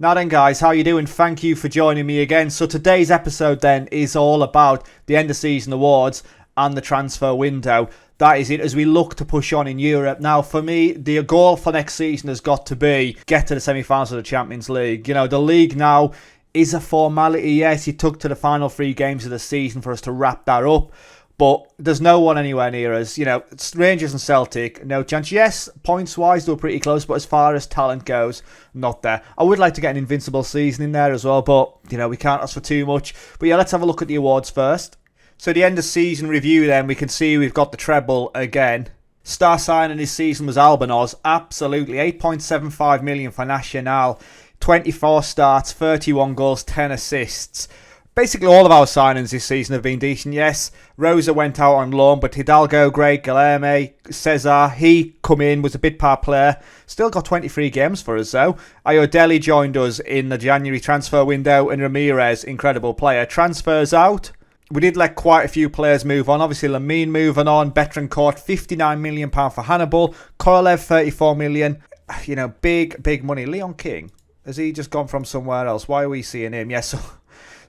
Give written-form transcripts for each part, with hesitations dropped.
Now then guys, how you doing? Thank you for joining me again. So today's episode then is all about the end of season awards and the transfer window. That is it as we look to push on in Europe. Now for me, the goal for next season has got to be get to the semi-finals of the Champions League. You know, the league now is a formality. Yes, it took to the final 3 games of the season for us to wrap that up. But there's no one anywhere near us. You know, Rangers and Celtic, no chance. Yes, points-wise, they were pretty close, but as far as talent goes, not there. I would like to get an invincible season in there as well, but, you know, we can't ask for too much. But yeah, let's have a look at the awards first. So the end of season review then, we can see we've got the treble again. Star signing this season was Albanos, absolutely. 8.75 million for Nacional. 24 starts, 31 goals, 10 assists. Basically, all of our signings this season have been decent, yes. Rosa went out on loan, but Hidalgo, great. Guilherme, Cesar, he come in, was a bit part player. Still got 23 games for us, though. Ayodele joined us in the January transfer window, and Ramirez, incredible player. Transfers out. We did let quite a few players move on. Obviously, Lamine moving on. Betrancourt, £59 million for Hannibal. Korolev, 34 million. You know, big money. Leon King, has he just gone from somewhere else? Why are we seeing him? Yes,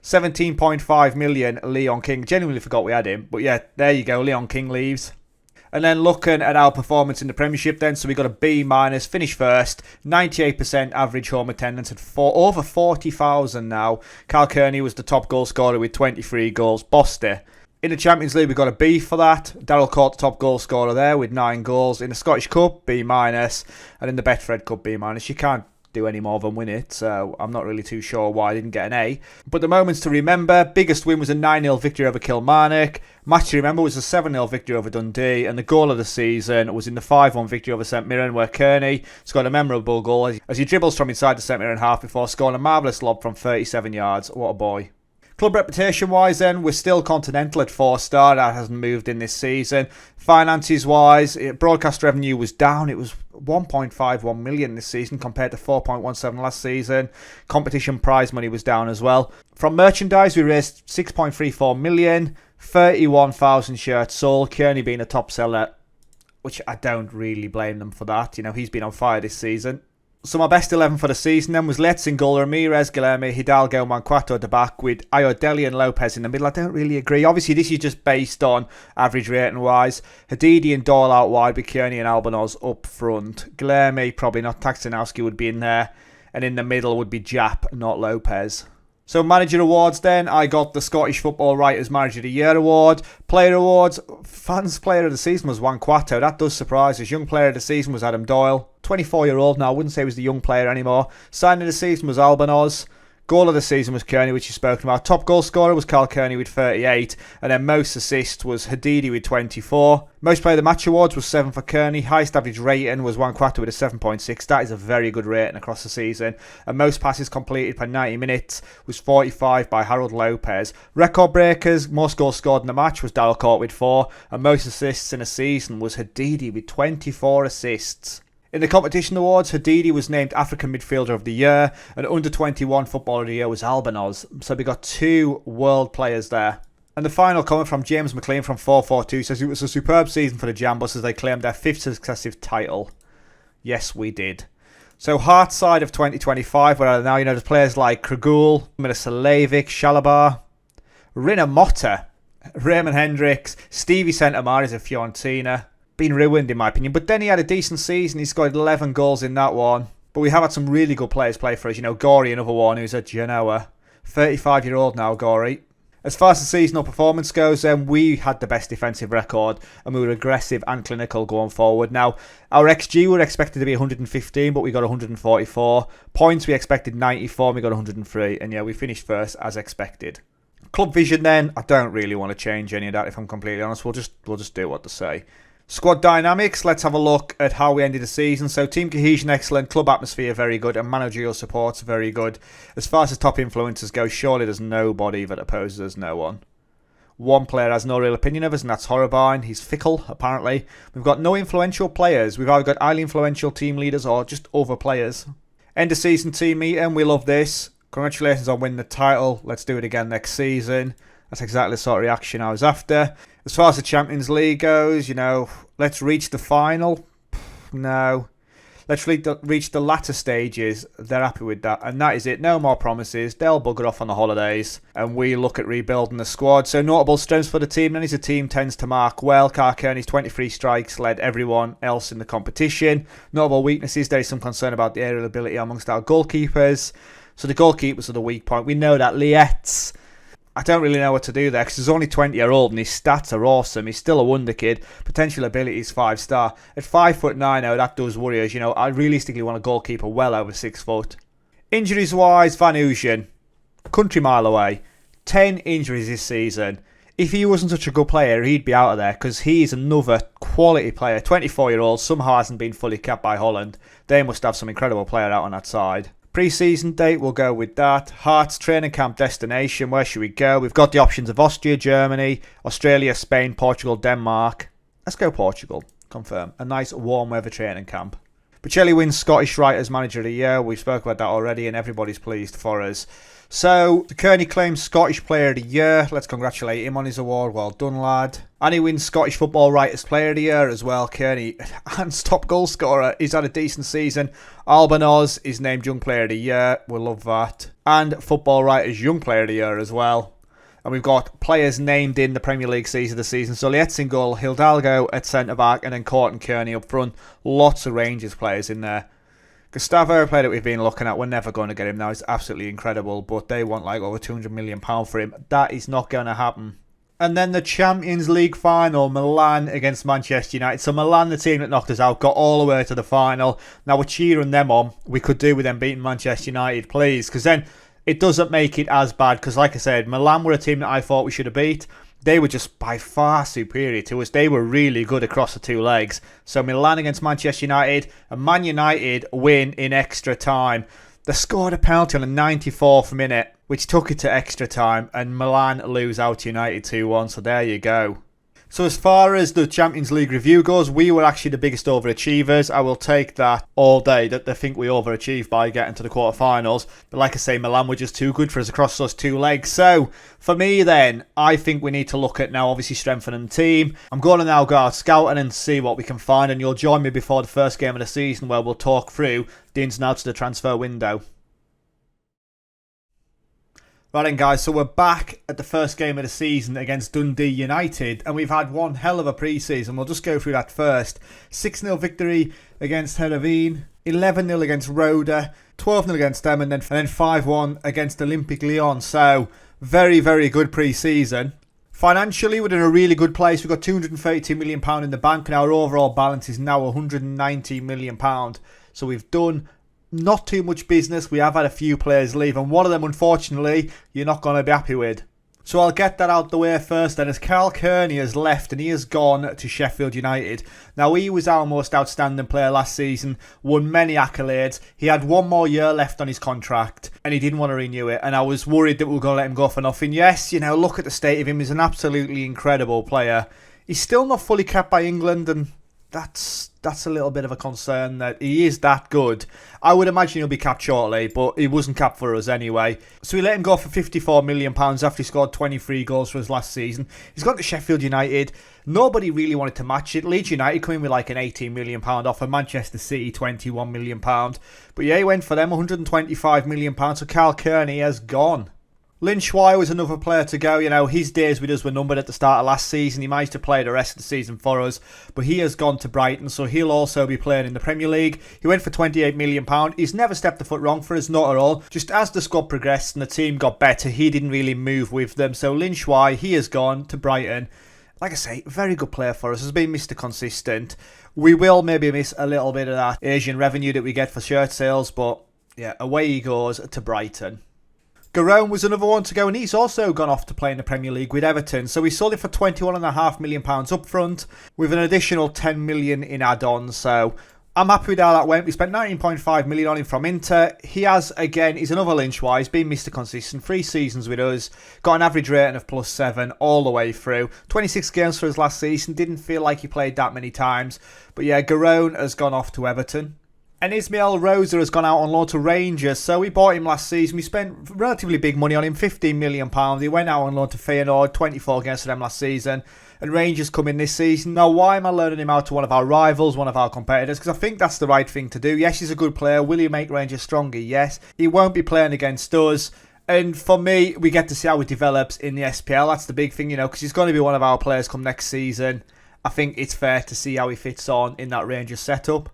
17.5 million, Leon King. Genuinely forgot we had him. But yeah, there you go. Leon King leaves. And then looking at our performance in the Premiership then. So we got a B-, finished first. 98% average home attendance at over 40,000 now. Kearney was the top goal scorer with 23 goals. Bossed it. In the Champions League, we got a B for that. Darryl Court, the top goal scorer there with 9 goals. In the Scottish Cup, B-. And in the Betfred Cup, B-. You can't do any more than win it, so I'm not really too sure why I didn't get an A. But the moments to remember, biggest win was a 9-0 victory over Kilmarnock. Match to remember was a 7-0 victory over Dundee, and the goal of the season was in the 5-1 victory over St Mirren, where Kearney scored a memorable goal as he dribbles from inside the St Mirren half before scoring a marvellous lob from 37 yards. What a boy. Club reputation-wise then, we're still continental at 4-star. That hasn't moved in this season. Finances-wise, broadcast revenue was down. It was 1.51 million this season compared to 4.17 last season. Competition prize money was down as well. From merchandise, we raised 6.34 million. 31,000 shirts sold. Kearney being a top seller, which I don't really blame them for that. You know, he's been on fire this season. So my best 11 for the season then was Let's in goal, Ramirez, Guilherme, Hidalgo, Manquato at the back with Ayodele and Lopez in the middle. I don't really agree. Obviously, this is just based on average rating wise. Hadidi and Doyle out wide with Kearney and Albanos up front. Guilherme, probably not. Taxanowski would be in there. And in the middle would be Jap, not Lopez. So manager awards then, I got the Scottish Football Writers Manager of the Year award. Player awards, fans player of the season was Juan. That does surprise us. Young player of the season was Adam Doyle. 24-year-old now, I wouldn't say he was the young player anymore. Signing of the season was Albanos. Goal of the season was Kearney, which you've spoken about. Top goal scorer was Carl Kearney with 38. And then most assists was Hadidi with 24. Most player of the match awards was 7 for Kearney. Highest average rating was Juan with a 7.6. That is a very good rating across the season. And most passes completed per 90 minutes was 45 by Harold Lopez. Record breakers, most goals scored in the match was Darryl Court with 4. And most assists in a season was Hadidi with 24 assists. In the competition awards, Hadidi was named African Midfielder of the Year, and Under-21 Footballer of the Year was Albanos. So we got 2 world players there. And the final comment from James McLean from 442 says it was a superb season for the Jambos as they claimed their 5th successive title. Yes, we did. So Hearts side of 2025, where now, you know, there's players like Kragul, Milosevic, Shalabar, Rina Motta, Raymond Hendricks, Stevie Centimar of Fiorentina. Been ruined in my opinion, but then he had a decent season. He scored 11 goals in that one. But we have had some really good players play for us. You know, Gorey, another one who's at Genoa. 35-year-old now, Gorey. As far as the seasonal performance goes, we had the best defensive record and we were aggressive and clinical going forward. Now, our XG were expected to be 115, but we got 144. Points we expected 94, and we got 103. And yeah, we finished first as expected. Club vision then, I don't really want to change any of that if I'm completely honest. We'll just do what to say. Squad dynamics, let's have a look at how we ended the season. So team cohesion excellent, club atmosphere very good, and managerial support's very good. As far as the top influencers go, surely there's nobody that opposes us, no one. One player has no real opinion of us, and that's Horribine. He's fickle, apparently. We've got no influential players. We've either got highly influential team leaders or just other players. End of season team meeting, we love this. Congratulations on winning the title. Let's do it again next season. That's exactly the sort of reaction I was after. As far as the Champions League goes, you know, let's reach the final. No. let's reach the latter stages. They're happy with that. And that is it. No more promises. They'll bugger off on the holidays. And we look at rebuilding the squad. So notable strengths for the team. Then is the team tends to mark well. Kearney's 23 strikes led everyone else in the competition. Notable weaknesses. There is some concern about the aerial ability amongst our goalkeepers. So the goalkeepers are the weak point. We know that Lietz, I don't really know what to do there because he's only 20-year-old and his stats are awesome. He's still a wonder kid. Potential ability is 5-star. At 5'9", now that does worry us. I realistically want a goalkeeper well over 6 foot. Injuries-wise, Van Ooyen, country mile away. 10 injuries this season. If he wasn't such a good player, he'd be out of there because he's another quality player. 24-year-old, somehow hasn't been fully capped by Holland. They must have some incredible player out on that side. Pre-season date, we'll go with that. Hearts training camp destination, where should we go? We've got the options of Austria, Germany, Australia, Spain, Portugal, Denmark. Let's go Portugal, confirm. A nice warm weather training camp. Bocelli wins Scottish Writers Manager of the Year. We spoke about that already and everybody's pleased for us. So, Kearney claims Scottish Player of the Year. Let's congratulate him on his award. Well done, lad. And he wins Scottish Football Writers Player of the Year as well. Kearney, and top goal scorer. He's had a decent season. Albanos is named Young Player of the Year. We'll love that. And Football Writers Young Player of the Year as well. And we've got players named in the Premier League season of the season. So Lietz in goal, Hidalgo at centre-back, and then Court and Kearney up front. Lots of Rangers players in there. Gustavo, a player that we've been looking at, we're never going to get him now. He's absolutely incredible, but they want like over £200 million for him. That is not going to happen. And then the Champions League final, Milan against Manchester United. So Milan, the team that knocked us out, got all the way to the final. Now we're cheering them on. We could do with them beating Manchester United, please, because then it doesn't make it as bad. Because like I said, Milan were a team that I thought we should have beat. They were just by far superior to us. They were really good across the two legs. So Milan against Manchester United, and Man United win in extra time. They scored a penalty on the 94th minute, which took it to extra time, and Milan lose out to United 2-1. So there you go. So as far as the Champions League review goes, we were actually the biggest overachievers. I will take that all day, that they think we overachieved by getting to the quarterfinals. But like I say, Milan were just too good for us across those two legs. So for me then, I think we need to look at now obviously strengthening the team. I'm going to now go out scouting and see what we can find. And you'll join me before the first game of the season where we'll talk through the ins and outs of the transfer window. Right then guys, so we're back at the first game of the season against Dundee United, and we've had one hell of a pre-season. We'll just go through that first. 6-0 victory against Heerenveen, 11-0 against Roda, 12-0 against them, and then 5-1 against Olympique Lyon. So very, very good pre-season. Financially, we're in a really good place. We've got £232 million in the bank, and our overall balance is now £190 million. So we've done not too much business. We have had a few players leave, and one of them, unfortunately, you're not going to be happy with. So I'll get that out the way first then, as Kearney has left and he has gone to Sheffield United. Now, he was our most outstanding player last season, won many accolades. He had one more year left on his contract and he didn't want to renew it, and I was worried that we were going to let him go for nothing. Yes, look at the state of him. He's an absolutely incredible player. He's still not fully capped by England, and that's a little bit of a concern that he is that good. I would imagine he'll be capped shortly, but he wasn't capped for us anyway. So we let him go for £54 million after he scored 23 goals for us last season. He's gone to Sheffield United. Nobody really wanted to match it. Leeds United come in with like an £18 million offer. Manchester City, £21 million. But yeah, he went for them, £125 million. So Kearney has gone. Lynn Schweier was another player to go. His days with us were numbered at the start of last season. He managed to play the rest of the season for us, but he has gone to Brighton, so he'll also be playing in the Premier League. He went for £28 million. He's never stepped a foot wrong for us, not at all. Just as the squad progressed and the team got better, he didn't really move with them. So Lynn Schweier, he has gone to Brighton. Like I say, very good player for us. Has been Mr. Consistent. We will maybe miss a little bit of that Asian revenue that we get for shirt sales, but yeah, away he goes to Brighton. Garone was another one to go, and he's also gone off to play in the Premier League with Everton. So we sold it for £21.5 million up front, with an additional £10 million in add-ons. So I'm happy with how that went. We spent £19.5 million on him from Inter. He has, again, he's another Lynch-wise, he's been Mr. Consistent. 3 seasons with us, got an average rating of +7 all the way through. 26 games for us last season, didn't feel like he played that many times. But yeah, Garone has gone off to Everton. And Ismail Rosa has gone out on loan to Rangers, so we bought him last season. We spent relatively big money on him, £15 million. He went out on loan to Feyenoord, 24 against them last season. And Rangers come in this season. Now, why am I loaning him out to one of our rivals, one of our competitors? Because I think that's the right thing to do. Yes, he's a good player. Will he make Rangers stronger? Yes. He won't be playing against us. And for me, we get to see how he develops in the SPL. That's the big thing, because he's going to be one of our players come next season. I think it's fair to see how he fits on in that Rangers setup.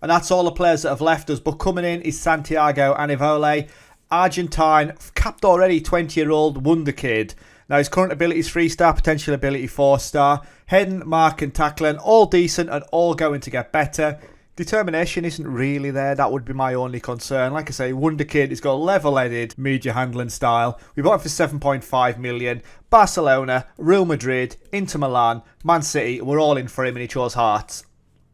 And that's all the players that have left us. But coming in is Santiago Anivole, Argentine, capped already, 20-year-old wonder kid. Now his current ability is 3-star, potential ability 4-star. Heading, mark and tackling, all decent and all going to get better. Determination isn't really there. That would be my only concern. Like I say, wonder kid, he's got level-headed media handling style. We bought him for 7.5 million. Barcelona, Real Madrid, Inter Milan, Man City, we're all in for him and he chose Hearts.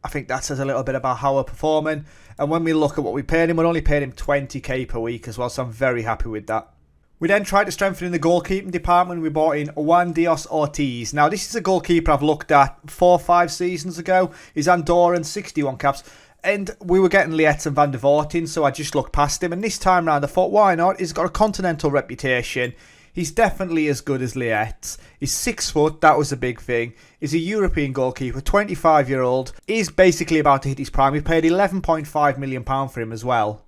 I think that says a little bit about how we're performing. And when we look at what we paid him, we're only paid him 20k per week as well, so I'm very happy with that. We then tried to strengthen in the goalkeeping department. We bought in Juan Ortiz. Now, this is a goalkeeper I've looked at 4 or 5 seasons ago. He's Andorran, 61 caps. And we were getting Lietz and Van der Vaarten, so I just looked past him. And this time round, I thought, why not? He's got a continental reputation. He's definitely as good as Lietz. He's 6 foot, that was a big thing. He's a European goalkeeper, 25-year-old. He's basically about to hit his prime. We paid £11.5 million for him as well.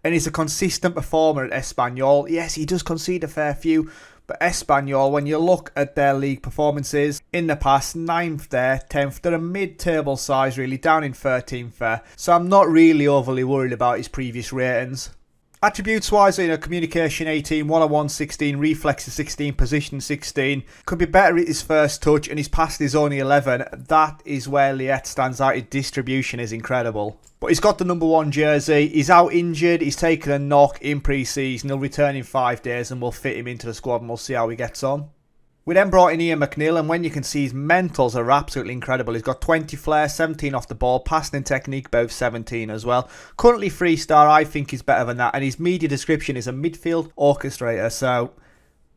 And he's a consistent performer at Espanyol. Yes, he does concede a fair few, but Espanyol, when you look at their league performances, in the past, 9th there, 10th, they're a mid-table size really, down in 13th there. So I'm not really overly worried about his previous ratings. Attributes-wise, communication 18, one-on-one 16, reflexes 16, position 16. Could be better at his first touch, and his pass is only 11. That is where Liet stands out. His distribution is incredible. But he's got the number 1 jersey. He's out injured. He's taken a knock in pre-season. He'll return in 5 days, and we'll fit him into the squad, and we'll see how he gets on. We then brought in Ian McNeil, and when you can see his mentals are absolutely incredible. He's got 20 flair, 17 off the ball, passing and technique both 17 as well. Currently 3-star, I think he's better than that, and his media description is a midfield orchestrator, so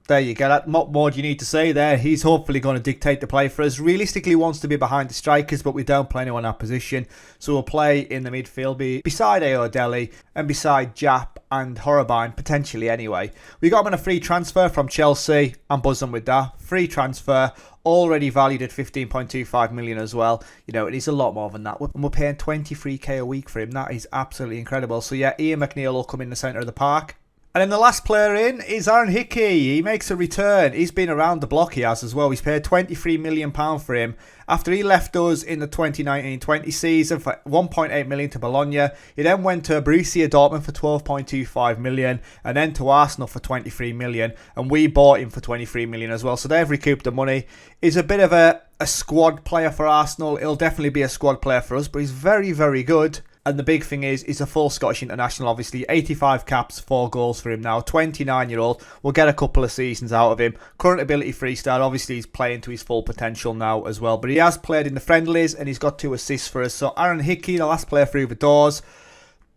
there you go. What more do you need to say there? He's hopefully going to dictate the play for us. Realistically wants to be behind the strikers, but we don't play anyone in that position. So we'll play in the midfield, beside AO Delhi and beside Jap and Horribine, potentially anyway. We got him on a free transfer from Chelsea. I'm buzzing with that. Free transfer, already valued at 15.25 million as well. It is a lot more than that. And we're paying 23k a week for him. That is absolutely incredible. So yeah, Ian McNeil will come in the centre of the park. And then the last player in is Aaron Hickey. He makes a return. He's been around the block, he has as well. He's paid £23 million for him. After he left us in the 2019-20 season for 1.8 million to Bologna, he then went to Borussia Dortmund for 12.25 million and then to Arsenal for 23 million. And we bought him for 23 million as well. So they've recouped the money. He's a bit of a squad player for Arsenal. He'll definitely be a squad player for us, but he's very, very good. And the big thing is, he's a full Scottish international, obviously. 85 caps, 4 goals for him now. 29-year-old. We'll get a couple of seasons out of him. Current ability 3-star. Obviously, he's playing to his full potential now as well. But he has played in the friendlies, and he's got 2 assists for us. So Aaron Hickey, the last player through the doors.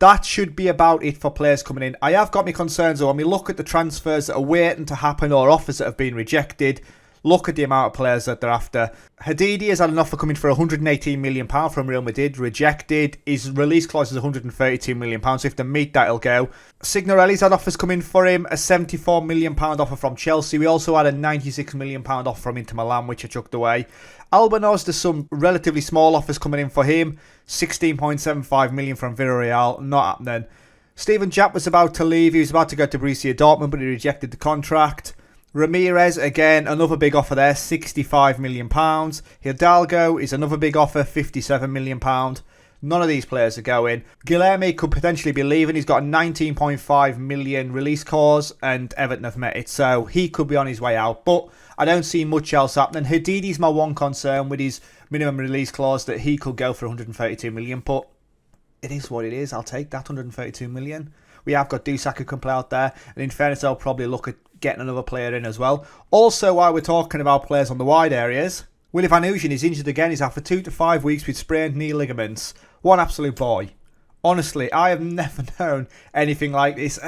That should be about it for players coming in. I have got my concerns, though. When we look at the transfers that are waiting to happen or offers that have been rejected, look at the amount of players that they're after. Hadidi has had an offer coming for £118 million from Real Madrid, rejected. His release clause is £132 million, so if they meet that, he'll go. Signorelli's had offers coming for him, a £74 million offer from Chelsea. We also had a £96 million offer from Inter Milan, which I chucked away. Albanos, there's some relatively small offers coming in for him. £16.75 million from Villarreal, not happening. Steven Jap was about to leave. He was about to go to Borussia Dortmund, but he rejected the contract. Ramirez, again, another big offer there, £65 million. Hidalgo is another big offer, £57 million. None of these players are going. Guilherme could potentially be leaving. He's got a 19.5 million release clause, and Everton have met it, so he could be on his way out. But I don't see much else happening. Hadidi's my one concern with his minimum release clause, that he could go for 132 million. But it is what it is. I'll take that 132 million. We have got Dusak who can play out there, and in fairness, I'll probably look at getting another player in as well. Also, while we're talking about players on the wide areas, Willy Van Ooyen is injured again. He's out for 2 to 5 weeks with sprained knee ligaments. One absolute boy. Honestly, I have never known anything like this.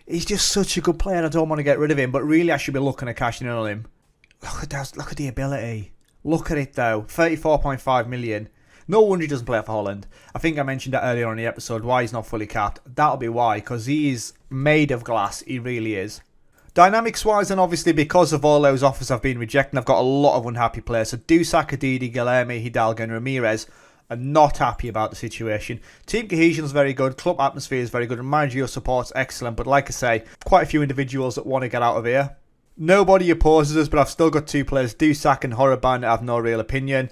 He's just such a good player. I don't want to get rid of him, but really I should be looking at cashing in on him. Look at the ability. Look at it though. 34.5 million. No wonder he doesn't play for Holland. I think I mentioned that earlier on in the episode, why he's not fully capped. That'll be why, because he's made of glass. He really is. Dynamics-wise, and obviously because of all those offers I've been rejecting, I've got a lot of unhappy players. So Dusak, Adidi, Guilherme, Hidalgo and Ramirez are not happy about the situation. Team cohesion is very good, club atmosphere is very good, and managerial support's excellent. But like I say, quite a few individuals that want to get out of here. Nobody opposes us, but I've still got two players, Dusak and Horaban, that have no real opinion.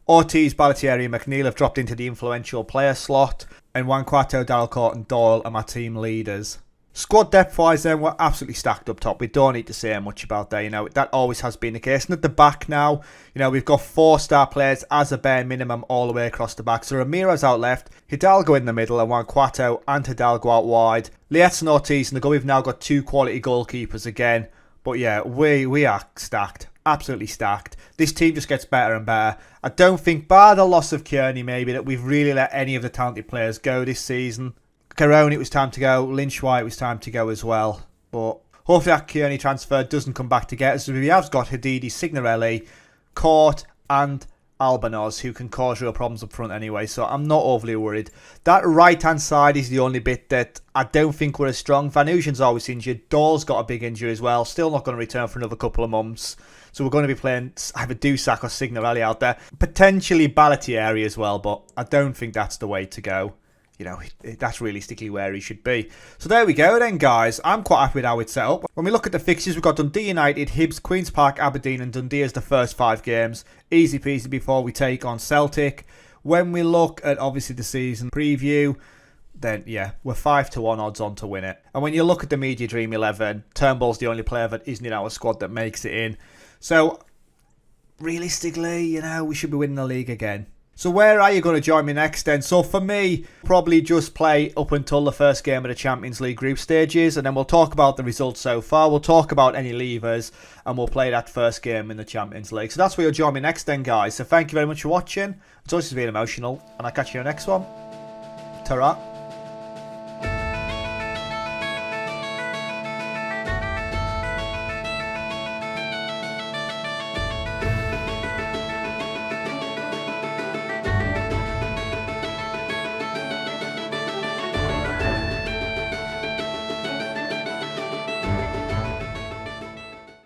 Ortiz, Ballatieri and McNeil have dropped into the influential player slot, and Wanquato, Dalcourt and Doyle are my team leaders. Squad depth-wise then, we're absolutely stacked up top. We don't need to say much about that, that always has been the case. And at the back now, we've got 4-star players as a bare minimum all the way across the back. So Ramirez out left, Hidalgo in the middle, and Wanquato and Hidalgo out wide. Lietz and Ortiz in the goal. We've now got 2 quality goalkeepers again. But yeah, we are stacked. Absolutely stacked. This team just gets better and better. I don't think, bar the loss of Kearney maybe, that we've really let any of the talented players go this season. Carone, it was time to go. Lynch White, it was time to go as well. But hopefully that Kearney transfer doesn't come back to get us. We have got Hadidi, Signorelli, Court and Albanos, who can cause real problems up front anyway. So I'm not overly worried. That right-hand side is the only bit that I don't think we're as strong. Van Ugen's always injured. Doyle's got a big injury as well. Still not going to return for another couple of months. So we're going to be playing either Dusak or Signorelli out there. Potentially Ballatieri as well, but I don't think that's the way to go. That's realistically where he should be. So there we go then, guys. I'm quite happy with how it's set up. When we look at the fixtures, we've got Dundee United, Hibs, Queen's Park, Aberdeen and Dundee as the first 5 games. Easy peasy before we take on Celtic. When we look at, obviously, the season preview, then, yeah, we're 5-1 odds on to win it. And when you look at the Media Dream 11, Turnbull's the only player that isn't in our squad that makes it in. So, realistically, we should be winning the league again. So where are you going to join me next then? So for me, probably just play up until the first game of the Champions League group stages, and then we'll talk about the results so far. We'll talk about any levers, and we'll play that first game in the Champions League. So that's where you'll join me next then, guys. So thank you very much for watching. It's always been emotional, and I'll catch you in the next one. Ta-ra.